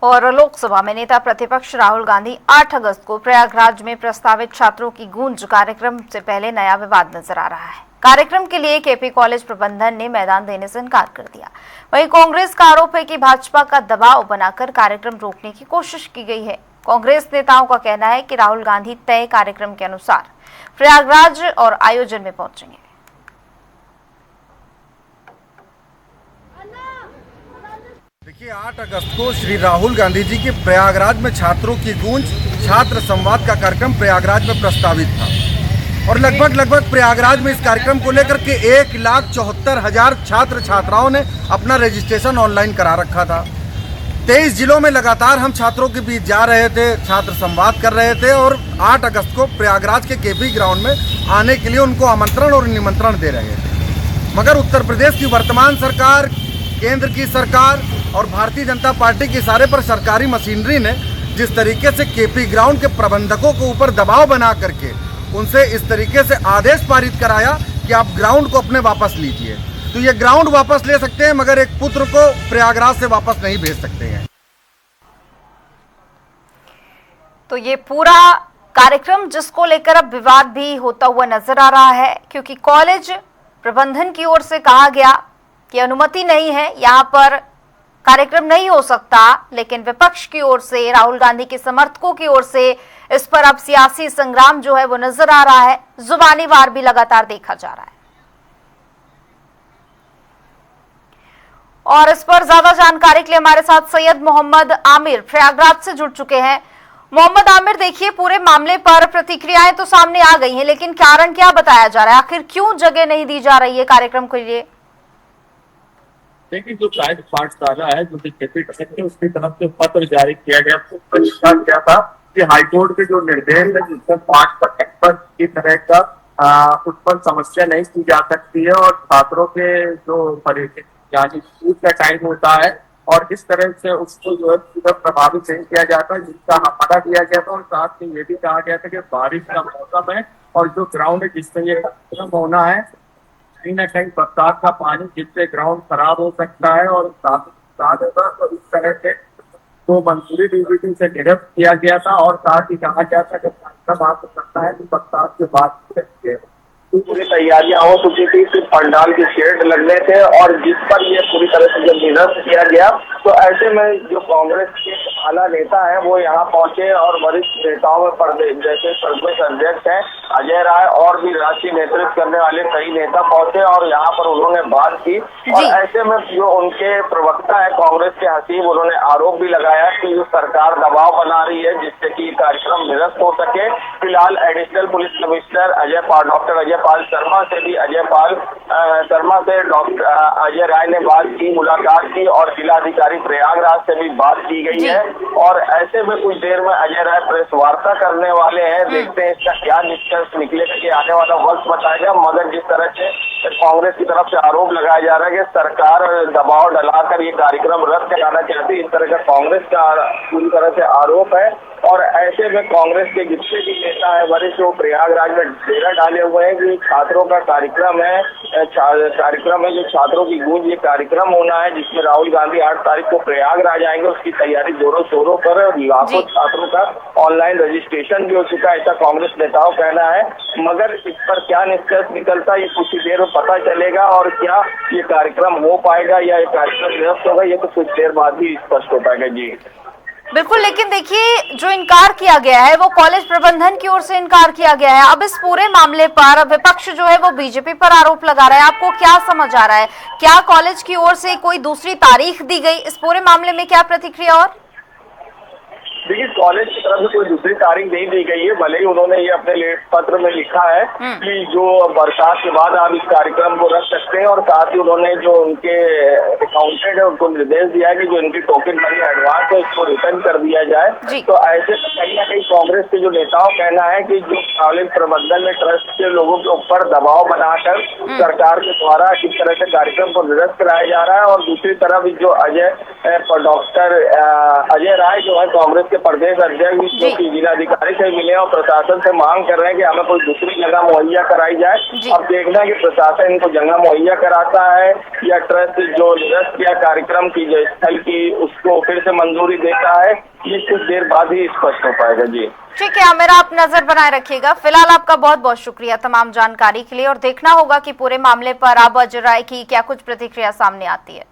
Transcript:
और लोकसभा में नेता प्रतिपक्ष राहुल गांधी 8 अगस्त को प्रयागराज में प्रस्तावित छात्रों की गूंज कार्यक्रम से पहले नया विवाद नजर आ रहा है। कार्यक्रम के लिए केपी कॉलेज प्रबंधन ने मैदान देने से इनकार कर दिया। वहीं कांग्रेस का आरोप है कि भाजपा का दबाव बनाकर कार्यक्रम रोकने की कोशिश की गई है। कांग्रेस नेताओं का कहना है कि राहुल गांधी तय कार्यक्रम के अनुसार प्रयागराज और आयोजन में पहुंचेंगे। देखिए, 8 अगस्त को श्री राहुल गांधी जी के प्रयागराज में छात्रों की गूंज छात्र संवाद का कार्यक्रम प्रयागराज में प्रस्तावित था और लगभग प्रयागराज में इस कार्यक्रम को लेकर के 1,74,000 छात्र छात्राओं ने अपना रजिस्ट्रेशन ऑनलाइन करा रखा था। 23 जिलों में लगातार हम छात्रों के बीच जा रहे थे, छात्र संवाद कर रहे थे और 8 अगस्त को प्रयागराज के केपी ग्राउंड में आने के लिए उनको आमंत्रण और निमंत्रण दे रहे थे। मगर उत्तर प्रदेश की वर्तमान सरकार, केंद्र की सरकार और भारतीय जनता पार्टी के इशारे पर सरकारी मशीनरी ने जिस तरीके से केपी ग्राउंड के प्रबंधकों के ऊपर दबाव बना करके उनसे इस तरीके से आदेश पारित कराया कि आप ग्राउंड को अपने वापस लीजिए, तो ये ग्राउंड वापस ले सकते हैं मगर एक पुत्र को प्रयागराज से वापस नहीं भेज सकते हैं। तो ये पूरा कार्यक्रम जिसको लेकर अब विवाद भी होता हुआ नजर आ रहा है, क्योंकि कॉलेज प्रबंधन की ओर से कहा गया कि अनुमति नहीं है, यहाँ पर कार्यक्रम नहीं हो सकता, लेकिन विपक्ष की ओर से, राहुल गांधी के समर्थकों की ओर से इस पर अब सियासी संग्राम जो है वो नजर आ रहा है। जुबानी वार भी लगातार देखा जा रहा है। और इस पर ज्यादा जानकारी के लिए हमारे साथ सैयद मोहम्मद आमिर प्रयागराज से जुड़ चुके हैं। मोहम्मद आमिर, देखिए, पूरे मामले पर प्रतिक्रियाएं तो सामने आ गई हैं, लेकिन कारण क्या बताया जा रहा है? आखिर क्यों जगह नहीं दी जा रही है कार्यक्रम के लिए? देखिए, जो प्राइवेट पाठशाला है जो केपी थे उसकी तरफ से पत्र जारी किया गया क्या था कि हाईकोर्ट के जो निर्देश है जिसमें 5% पर किसी तरह का उस पर समस्या नहीं की जा सकती है और छात्रों के जो यानी स्कूल का टाइम होता है और इस तरह से उसको जो है पूरा प्रभावित नहीं किया जाता, जिसका हवाला दिया गया था। और साथ में ये भी कहा गया था कि बारिश का मौसम है और जो ग्राउंड है जिसमें ये कार्यक्रम होना है, कहीं न कहीं बरसात का पानी जिससे ग्राउंड खराब हो सकता है और साथ तो इस तरह से तो मंजूरी डीबीटी से गिरफ्त किया गया था और साथ ही कहा गया था कि बात हो सकता है कि बरसात के बाद पूरी तैयारियां हो चुकी थी, सिर्फ पंडाल के शेड लगने थे और जिस पर ये पूरी तरह से जब निरस्त किया गया तो ऐसे में जो कांग्रेस के आला नेता है वो यहाँ पहुंचे और वरिष्ठ नेताओं में जैसे प्रदेश अध्यक्ष हैं अजय राय और भी राष्ट्रीय नेतृत्व करने वाले कई नेता पहुंचे और यहाँ पर उन्होंने बात की। और ऐसे में जो उनके प्रवक्ता है कांग्रेस के हसीब, उन्होंने आरोप भी लगाया कि जो सरकार दबाव बना रही है जिससे कि कार्यक्रम निरस्त हो सके। फिलहाल additional police commissioner doctor Ajay Pal Sharma से भी डॉक्टर अजय राय ने बात की, मुलाकात की और जिलाधिकारी प्रयागराज से भी बात की गई है। और ऐसे में कुछ देर में अजय राय प्रेस वार्ता करने वाले हैं, देखते हैं इसका क्या निष्कर्ष निकलेगा कि आने वाला वक्त बताएगा। मगर जिस तरह से कांग्रेस की तरफ से आरोप लगाया जा रहा है कि सरकार दबाव डालकर ये कार्यक्रम रद्द कराना चाहती है, इस तरह का कांग्रेस का पूरी तरह से आरोप है। और ऐसे में कांग्रेस के जितने भी नेता है वरिष्ठ वो प्रयागराज में डेरा डाले हुए हैं कि छात्रों का कार्यक्रम है जो छात्रों की गूंज ये कार्यक्रम होना है जिसमें राहुल गांधी 8 तारीख को प्रयागराज आएंगे। उसकी तैयारी जोरों शोरों पर, लाखों छात्रों का ऑनलाइन रजिस्ट्रेशन भी हो चुका है, ऐसा कांग्रेस नेताओं कहना है। मगर इस पर क्या निष्कर्ष निकलता है ये कुछ ही देर में पता चलेगा और क्या ये कार्यक्रम हो पाएगा या ये कार्यक्रम निरस्त होगा ये तो कुछ देर बाद ही स्पष्ट हो पाएगा। जी बिल्कुल, लेकिन देखिए, जो इनकार किया गया है वो कॉलेज प्रबंधन की ओर से इनकार किया गया है। अब इस पूरे मामले पर विपक्ष जो है वो बीजेपी पर आरोप लगा रहा है। आपको क्या समझ आ रहा है? क्या कॉलेज की ओर से कोई दूसरी तारीख दी गई? इस पूरे मामले में क्या प्रतिक्रिया? और देखिए, कॉलेज की तरफ से कोई दूसरी तारीख नहीं दी गई है, भले ही उन्होंने ये अपने पत्र में लिखा है कि जो बरसात के बाद आप इस कार्यक्रम को रख सकते हैं और साथ ही उन्होंने जो उनके अकाउंटेंट है उनको निर्देश दिया है कि जो इनकी टोकन मनी एडवांस है इसको रिटर्न कर दिया जाए। तो ऐसे कहीं ना कहीं कांग्रेस के जो नेताओं कहना है कि जो कॉलेज प्रबंधन में ट्रस्ट के लोगों के ऊपर दबाव बनाकर सरकार के द्वारा किस तरह से कार्यक्रम को निरस्त कराया जा रहा है। और दूसरी तरफ जो डॉक्टर अजय राय जो है कांग्रेस के प्रदेश अध्यक्ष जो कि जिलाधिकारी से मिले और प्रशासन से मांग कर रहे हैं कि हमें कोई दूसरी जगह मुहैया कराई जाए। अब देखना है कि प्रशासन इनको जगह मुहैया कराता है या ट्रस्ट जो निरस्त किया कार्यक्रम की जो स्थल की उसको फिर से मंजूर मंजूरी देता है ये कुछ देर बाद ही स्पष्ट हो पाएगा। जी ठीक है आमिर, आप नजर बनाए रखिएगा। फिलहाल आपका बहुत बहुत शुक्रिया तमाम जानकारी के लिए, और देखना होगा कि पूरे मामले पर अब अजराय की क्या कुछ प्रतिक्रिया सामने आती है।